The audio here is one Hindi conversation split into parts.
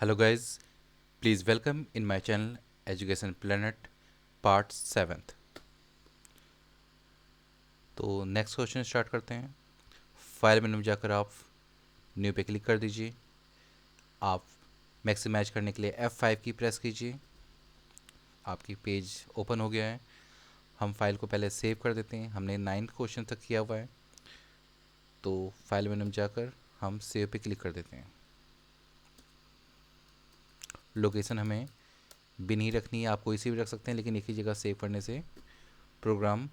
Hello guys, please welcome in my channel Education Planet part 7th। तो नेक्स्ट क्वेश्चन स्टार्ट करते हैं। फाइल मेनू में जाकर आप न्यू पे क्लिक कर दीजिए। आप मैक्सिमाइज करने के लिए F5 की प्रेस कीजिए। आपकी पेज ओपन हो गया है। हम फाइल को पहले सेव कर देते हैं। हमने 9 क्वेश्चन तक किया हुआ है, तो फाइल मेनू में जाकर हम सेव पे क्लिक कर देते हैं। लोकेशन हमें भी नहीं रखनी है, आप कोई सी भी रख सकते हैं, लेकिन एक ही जगह सेव करने से प्रोग्राम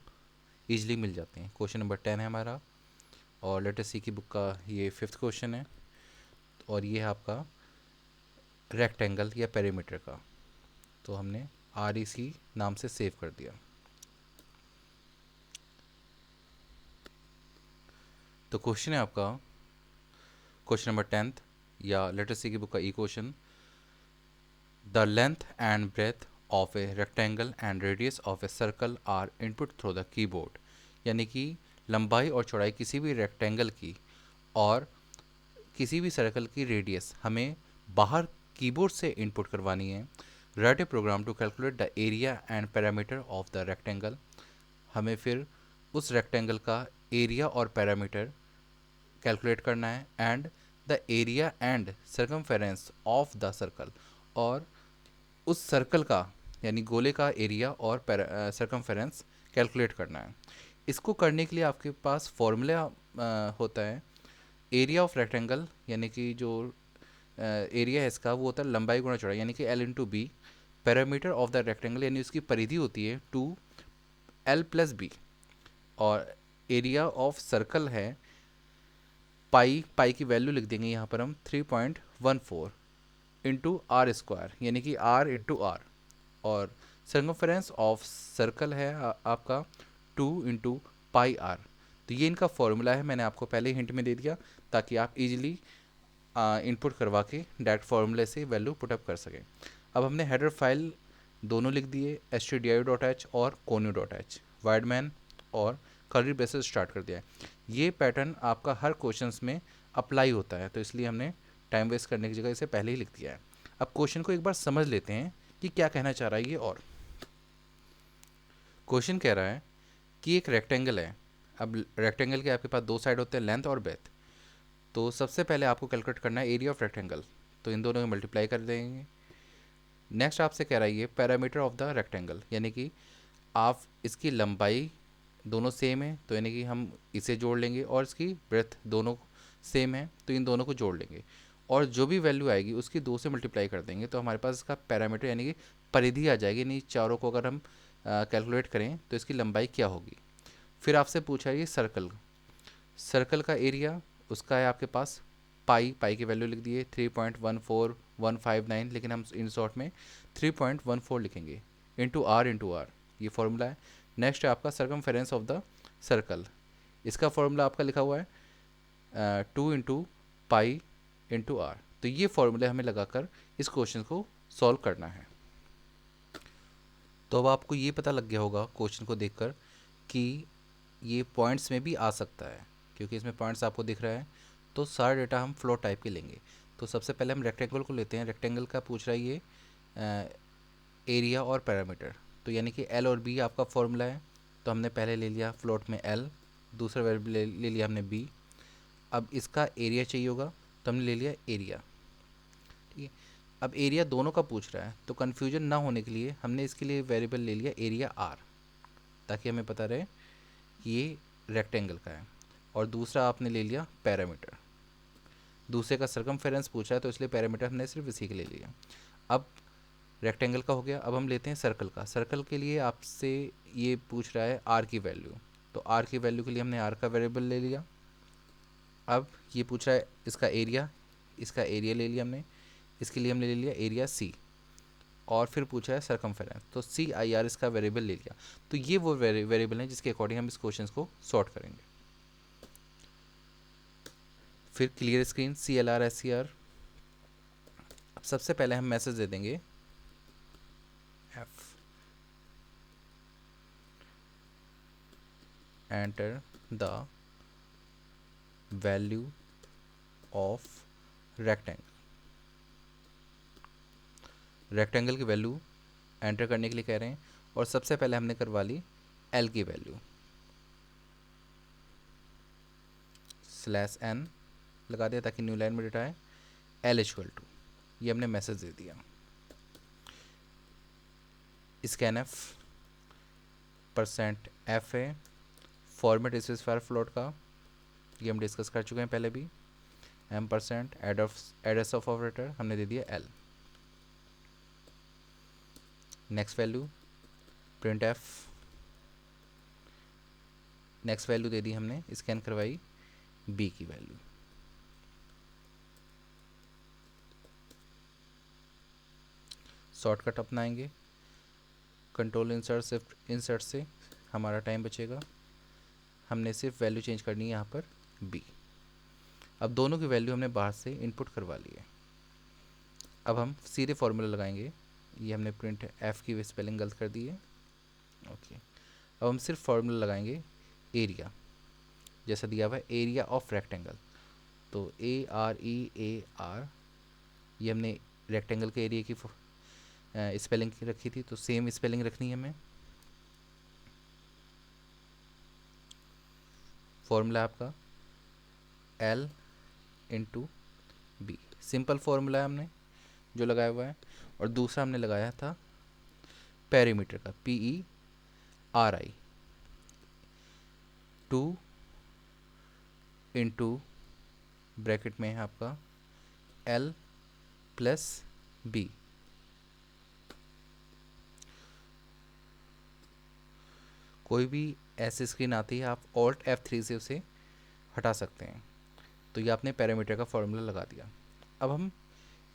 ईजिली मिल जाते हैं। क्वेश्चन नंबर 10 है हमारा, और लेटर सी की बुक का ये 5th क्वेश्चन है, और ये है आपका रेक्टेंगल या पेरीमीटर का। तो हमने REC नाम से सेव कर दिया। तो क्वेश्चन है आपका क्वेश्चन नंबर 10th या लेटर सी की बुक का question. The length and breadth of a rectangle and radius of a circle are input through the keyboard. यानी कि लंबाई और चौड़ाई किसी भी रेक्टेंगल की और किसी भी सर्कल की रेडियस हमें बाहर कीबोर्ड से इनपुट करवानी है। Write a program to calculate the area and parameter of the rectangle. हमें फिर उस रेक्टेंगल का एरिया और पैरामीटर कैलकुलेट करना है। And the area and circumference of the circle, और उस सर्कल का यानी गोले का एरिया और सर्कमफेरेंस कैलकुलेट करना है। इसको करने के लिए आपके पास फॉर्मूला होता है। एरिया ऑफ रेक्टेंगल यानी कि जो एरिया है इसका, वो होता है लंबाई गुणा चौड़ाई, यानी कि L/B। Parameter of the rectangle यानी उसकी परिधि होती है 2L+B। और एरिया ऑफ सर्कल है पाई। पाई की वैल्यू लिख देंगे यहाँ पर हम 3.14 इंटू आर स्क्वायर, यानी कि R/R। और सर्कमफेरेंस ऑफ सर्कल है आपका 2 × πr। तो ये इनका फॉर्मूला है, मैंने आपको पहले ही हिंट में दे दिया ताकि आप इजीली इनपुट करवा के डायरेक्ट फार्मूले से वैल्यू पुटअप कर सकें। अब हमने हेडर फाइल दोनों लिख दिए, stdio.h और conio.h, वाइडमैन और कर्ली ब्रेसेस स्टार्ट कर दिया है। ये पैटर्न आपका हर क्वेश्चंस में अप्लाई होता है, तो इसलिए हमने टाइम वेस्ट करने की जगह इसे पहले ही लिख दिया है। अब क्वेश्चन को एक बार समझ लेते हैं कि क्या कहना चाह रहा है ये। और क्वेश्चन कह रहा है कि एक रेक्टेंगल है। अब रेक्टेंगल के आपके पास दो साइड होते हैं, लेंथ और ब्रेथ। तो सबसे पहले आपको कैलकुलेट करना है एरिया ऑफ रेक्टेंगल, तो इन दोनों को मल्टीप्लाई कर देंगे। नेक्स्ट आपसे कह रहा है ये पैरामीटर ऑफ द रेक्टेंगल, यानी कि आप इसकी लंबाई दोनों सेम है, तो यानी कि हम इसे जोड़ लेंगे, और इसकी ब्रेथ दोनों सेम है, तो इन दोनों को जोड़ लेंगे, और जो भी वैल्यू आएगी उसकी 2 से मल्टीप्लाई कर देंगे, तो हमारे पास इसका पैरामीटर यानी कि परिधि आ जाएगी। यानी चारों को अगर हम कैलकुलेट करें तो इसकी लंबाई क्या होगी। फिर आपसे पूछा ये सर्कल। सर्कल का एरिया उसका है आपके पास पाई। पाई की वैल्यू लिख दिए 3.14159, लेकिन हम इन शॉर्ट में 3.14 लिखेंगे, इंटू आर। ये फॉर्मूला है। नेक्स्ट है आपका सर्कमफेरेंस ऑफ द सर्कल। इसका फॉर्मूला आपका लिखा हुआ है 2 × π × r। तो ये फॉर्मूले हमें लगाकर इस क्वेश्चन को सॉल्व करना है। तो अब आपको ये पता लग गया होगा क्वेश्चन को देखकर कि ये पॉइंट्स में भी आ सकता है, क्योंकि इसमें पॉइंट्स आपको दिख रहा है। तो सारा डेटा हम फ्लोर टाइप के लेंगे। तो सबसे पहले हम रेक्टेंगल को लेते हैं। रेक्टेंगल का पूछ रहा है ये एरिया और पैरामीटर, तो यानी कि L और B आपका फॉर्मूला है। तो हमने पहले ले लिया फ्लोट में L, दूसरा वेरिएबल ले लिया हमने B। अब इसका एरिया चाहिए होगा, तो हमने ले लिया एरिया। ठीक है। अब एरिया दोनों का पूछ रहा है, तो कन्फ्यूजन ना होने के लिए हमने इसके लिए वेरिएबल ले लिया एरिया R, ताकि हमें पता रहे कि ये रेक्टेंगल का है। और दूसरा आपने ले लिया पैरामीटर। दूसरे का सर्कमफेरेंस पूछा है, तो इसलिए पैरामीटर हमने सिर्फ इसी के ले लिया। अब रेक्टेंगल का हो गया। अब हम लेते हैं सर्कल का। सर्कल के लिए आपसे ये पूछ रहा है आर की वैल्यू, तो आर की वैल्यू के लिए हमने आर का वेरिएबल ले लिया। अब ये पूछ रहा है इसका एरिया, इसका एरिया ले लिया हमने। इसके लिए हमने ले लिया एरिया सी, और फिर पूछा है सर्कमफेरेंस, तो CIR इसका वेरिएबल ले लिया। तो ये वो वेरिएबल हैं जिसके अकॉर्डिंग हम इस क्वेश्चन को सॉर्ट करेंगे। फिर क्लियर स्क्रीन CLR SCR। अब सबसे पहले हम मैसेज दे देंगे F enter the value of rectangle. Rectangle की वैल्यू एंटर करने के लिए कह रहे हैं, और सबसे पहले हमने करवा ली एल की वैल्यू /n लगा दिया ताकि न्यू लाइन में डेटा है एल इक्वल टू, ये हमने मैसेज दे दिया स्कैन %f है, फॉर्मेट स्पेसिफायर फ्लोट का, ये हम डिस्कस कर चुके हैं पहले भी, %, एड्रेस ऑफ ऑपरेटर हमने दे दिया L. Next value print F, next value दे दी हमने, स्कैन करवाई बी की वैल्यू, शॉर्टकट अपनाएंगे, कंट्रोल इंसर्ट शिफ्ट इंसर्ट से हमारा टाइम बचेगा। हमने सिर्फ वैल्यू चेंज करनी है यहाँ पर बी। अब दोनों की वैल्यू हमने बाहर से इनपुट करवा ली है। अब हम सीधे फॉर्मूला लगाएंगे, ये हमने प्रिंट एफ की स्पेलिंग गलत कर दी है, ओके। अब हम सिर्फ फॉर्मूला लगाएंगे एरिया, जैसा दिया हुआ है एरिया ऑफ रेक्टेंगल, तो AREAR, ये हमने रेक्टेंगल के एरिया की स्पेलिंग रखी थी, तो सेम स्पेलिंग रखनी है हमें। फॉर्मूला आपका L into B, simple formula है हमने जो लगाया हुआ है, और दूसरा हमने लगाया था पेरीमीटर का PERI 2 इंटू ब्रैकेट में है आपका L प्लस बी। कोई भी ऐसी स्क्रीन आती है आप Alt F3 से उसे हटा सकते हैं। तो ये आपने पैरामीटर का फॉर्मूला लगा दिया। अब हम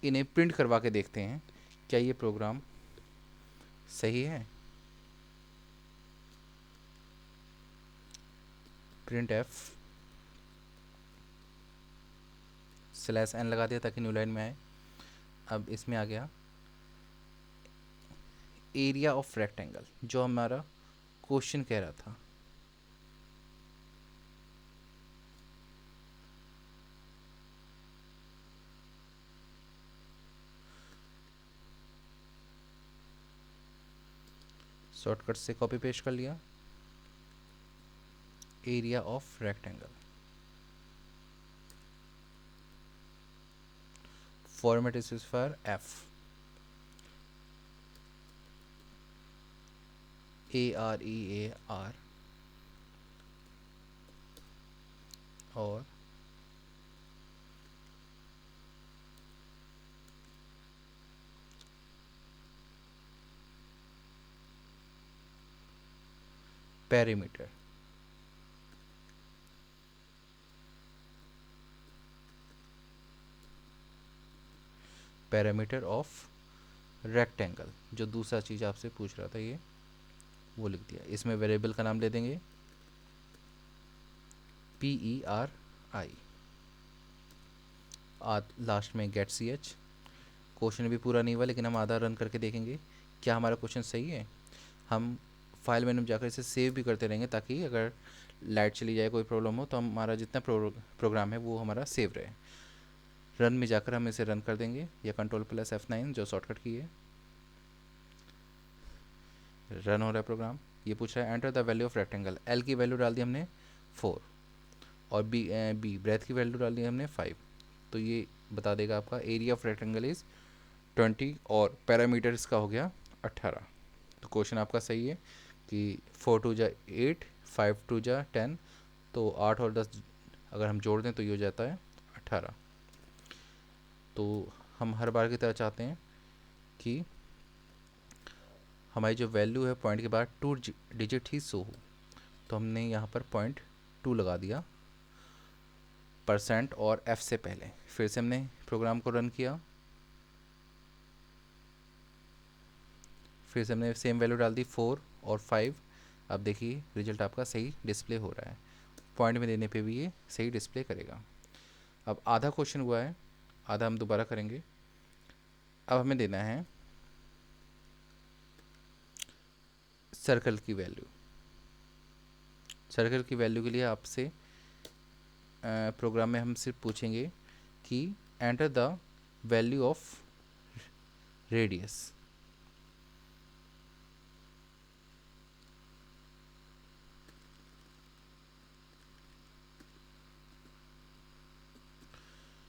इन्हें प्रिंट करवा के देखते हैं क्या ये प्रोग्राम सही है। प्रिंट एफ /n लगा दिया ताकि न्यू लाइन में आए। अब इसमें आ गया एरिया ऑफ रेक्टेंगल, जो हमारा क्वेश्चन कह रहा था। शॉर्टकट से कॉपी पेस्ट कर लिया, area of rectangle, format specifier F, AREAR, और पेरीमीटर, पैरामीटर ऑफ रेक्टेंगल, जो दूसरा चीज़ आपसे पूछ रहा था ये वो लिख दिया। इसमें वेरिएबल का नाम ले देंगे PERI, लास्ट में गेट CH। क्वेश्चन भी पूरा नहीं हुआ लेकिन हम आधा रन करके देखेंगे क्या हमारा क्वेश्चन सही है। हम फाइल मेनू में जाकर इसे सेव भी करते रहेंगे ताकि अगर लाइट चली जाए कोई प्रॉब्लम हो तो हमारा जितना प्रोग्राम है वो हमारा सेव रहे। रन में जाकर हम इसे रन कर देंगे या Ctrl+F9 जो शॉर्टकट की है। रन हो रहा है प्रोग्राम। ये पूछ रहा है enter the value of rectangle. L की वैल्यू डाल दी हमने 4 और बी ब्रेथ की वैल्यू डाल दी हमने 5। तो ये बता देगा आपका एरिया ऑफ रेक्टेंगल इज़ 20 और पैरामीटर इसका हो गया 18। तो क्वेश्चन आपका सही है कि 4 2 जा 8, 5 2 जा 10, तो 8 और 10 अगर हम जोड़ दें तो ये हो जाता है 18। तो हम हर बार की तरह चाहते हैं कि हमारी जो वैल्यू है पॉइंट के बाद 2 डिजिट ही शो हो, तो हमने यहाँ पर 0.2 लगा दिया % और F से पहले। फिर से हमने प्रोग्राम को रन किया, फिर से हमने सेम वैल्यू डाल दी 4 और 5। अब देखिए रिजल्ट आपका सही डिस्प्ले हो रहा है, पॉइंट में देने पे भी ये सही डिस्प्ले करेगा। अब आधा क्वेश्चन हुआ है, आधा हम दोबारा करेंगे। अब हमें देना है सर्कल की वैल्यू। सर्कल की वैल्यू के लिए आपसे प्रोग्राम में हम सिर्फ पूछेंगे कि enter the value of radius.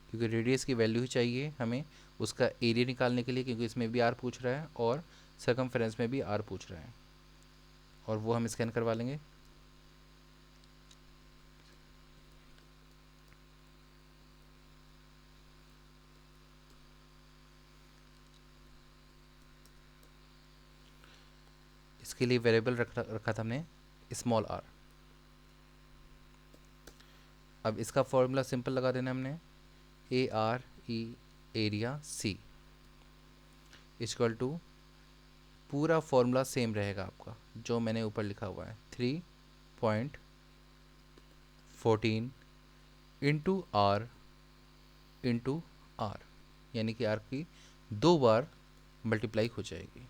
क्योंकि रेडियस की वैल्यू ही चाहिए हमें उसका एरिया निकालने के लिए, क्योंकि इसमें भी आर पूछ रहा है और सरकमफेरेंस में भी आर पूछ रहा है, और वो हम स्कैन करवा लेंगे। इसके लिए वेरिएबल रखा था हमने स्मॉल आर। अब इसका फॉर्मूला सिंपल लगा देना हमने, A R E area C equal to, पूरा फॉर्मूला सेम रहेगा आपका जो मैंने ऊपर लिखा हुआ है, 3.14 इंटू आर इंटू आर, यानी कि आर की 2 बार मल्टीप्लाई हो जाएगी।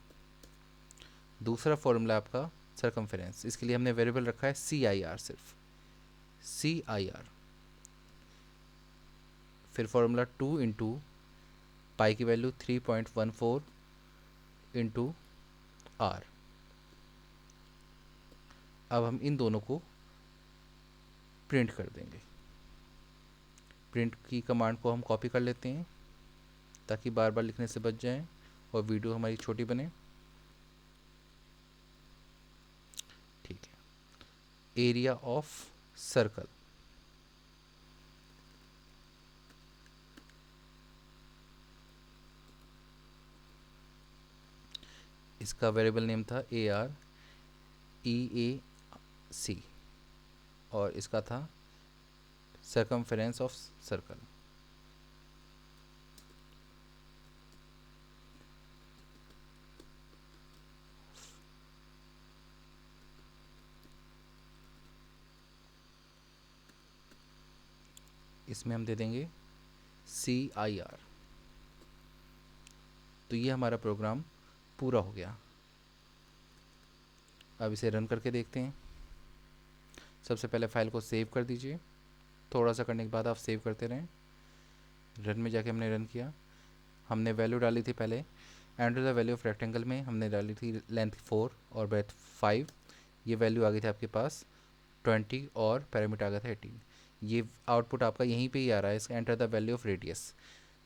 दूसरा फॉर्मूला आपका सरकमफेरेंस, इसके लिए हमने वेरिएबल रखा है सी आई आर, सिर्फ सी आई आर। फिर फॉर्मूला 2 इंटू पाई की वैल्यू 3.14 इंटू आर। अब हम इन दोनों को प्रिंट कर देंगे। प्रिंट की कमांड को हम कॉपी कर लेते हैं ताकि बार बार लिखने से बच जाए और वीडियो हमारी छोटी बने। ठीक है, एरिया ऑफ सर्कल, इसका वेरिएबल नेम था ए आर ई ए सी, और इसका था सरकमफेरेंस ऑफ सर्कल। इसमें हम दे देंगे सी आई आर। तो ये हमारा प्रोग्राम पूरा हो गया। अब इसे रन करके देखते हैं। सबसे पहले फ़ाइल को सेव कर दीजिए, थोड़ा सा करने के बाद आप सेव करते रहें। रन में जाके हमने रन किया, हमने वैल्यू डाली थी पहले, enter the value of rectangle में हमने डाली थी लेंथ 4 और ब्रेथ 5। ये वैल्यू आ गई थी आपके पास 20 और पैरामीटर आ गया था 18। ये आउटपुट आपका यहीं पे ही आ रहा है। इसका enter the value of radius,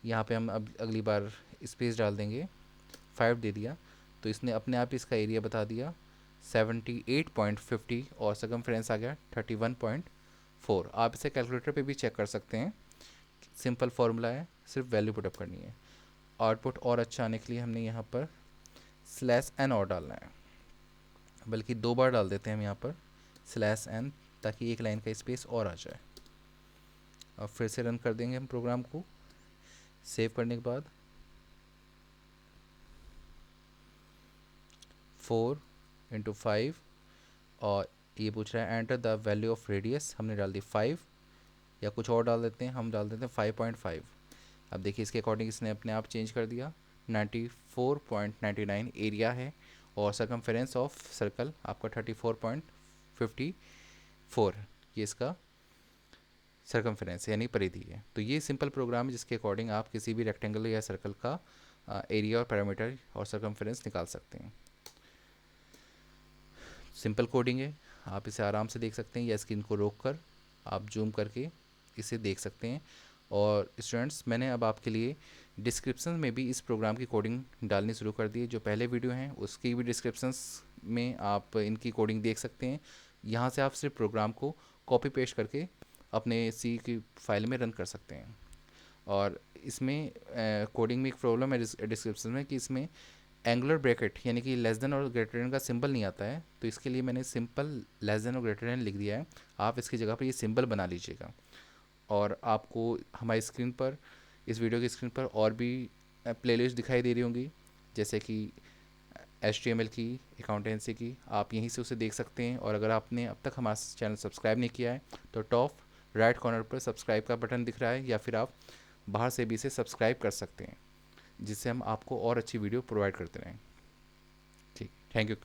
यहाँ पे हम अब अगली बार स्पेस डाल देंगे, 5 दे दिया तो इसने अपने आप इसका एरिया बता दिया 78.50 और सरकमफेरेंस आ गया 31.4। आप इसे कैलकुलेटर पे भी चेक कर सकते हैं, सिंपल फार्मूला है, सिर्फ वैल्यू पुटअप करनी है। आउटपुट और अच्छा आने के लिए हमने यहाँ पर /n और डालना है, बल्कि 2 बार डाल देते हैं हम यहाँ पर /n, ताकि एक लाइन का स्पेस और आ जाए। अब फिर से रन कर देंगे हम प्रोग्राम को सेव करने के बाद। 4 इंटू 5, और ये पूछ रहा है enter the value of radius, हमने डाल दी 5, या कुछ और डाल देते हैं, हम डाल देते हैं 5.5। अब देखिए इसके अकॉर्डिंग इसने अपने आप चेंज कर दिया, 94.99 एरिया है और सरकमफेरेंस ऑफ सर्कल आपका 34.54, ये इसका सरकमफेरेंस यानी परिधि है। तो ये सिंपल प्रोग्राम है जिसके अकॉर्डिंग आप किसी भी रेक्टेंगल या सर्कल का एरिया और पैरामीटर और सरकमफेरेंस निकाल सकते हैं। सिंपल कोडिंग है, आप इसे आराम से देख सकते हैं, या स्क्रीन को रोक कर आप जूम करके इसे देख सकते हैं। और स्टूडेंट्स, मैंने अब आपके लिए डिस्क्रिप्शन में भी इस प्रोग्राम की कोडिंग डालनी शुरू कर दी है। जो पहले वीडियो हैं उसकी भी डिस्क्रिप्शंस में आप इनकी कोडिंग देख सकते हैं। यहाँ से आप सिर्फ प्रोग्राम को कॉपी पेस्ट करके अपने सी की फाइल में रन कर सकते हैं। और इसमें कोडिंग में एक प्रॉब्लम है डिस्क्रिप्शन में कि इसमें एंगुलर ब्रैकेट यानी कि लेस देन और ग्रेटर देन का सिंबल नहीं आता है, तो इसके लिए मैंने सिंपल लेस देन और ग्रेटर देन लिख दिया है। आप इसकी जगह पर ये सिंबल बना लीजिएगा। और आपको हमारी स्क्रीन पर, इस वीडियो की स्क्रीन पर और भी प्लेलिस्ट दिखाई दे रही होंगी, जैसे कि HTML की, अकाउंटेंसी की, आप यहीं से उसे देख सकते हैं। और अगर आपने अब तक हमारा चैनल सब्सक्राइब नहीं किया है तो टॉप राइट कॉर्नर पर सब्सक्राइब का बटन दिख रहा है, या फिर आप बाहर से भी इसे सब्सक्राइब कर सकते हैं, जिससे हम आपको और अच्छी वीडियो प्रोवाइड करते रहें। ठीक, थैंक यू।